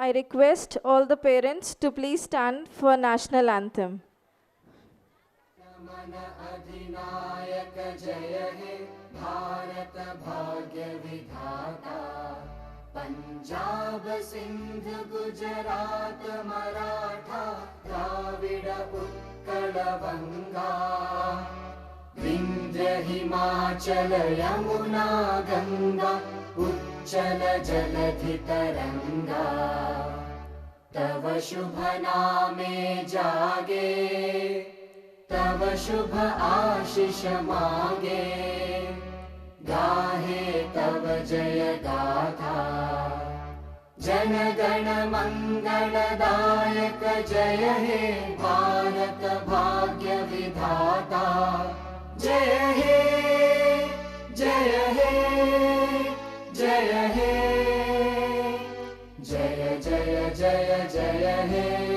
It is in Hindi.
I request all the parents to please stand for national anthem. नमन अधिनायक जय हे भारत भाग्य विधाता। पंजाब सिंध गुजरात मराठा द्राविड उत्कल बंगा। विंध्य हिमाचल यमुना गंगा उच्चल जलधि तरंगा। तव शुभ नामे जागे तव शुभ आशीष मागे। गाहे तव जय गाथा जन गण मंगलदायक जय हे भारत भाग्य विधाता। जय हे जय हे जय हे जय जय जय जय हे।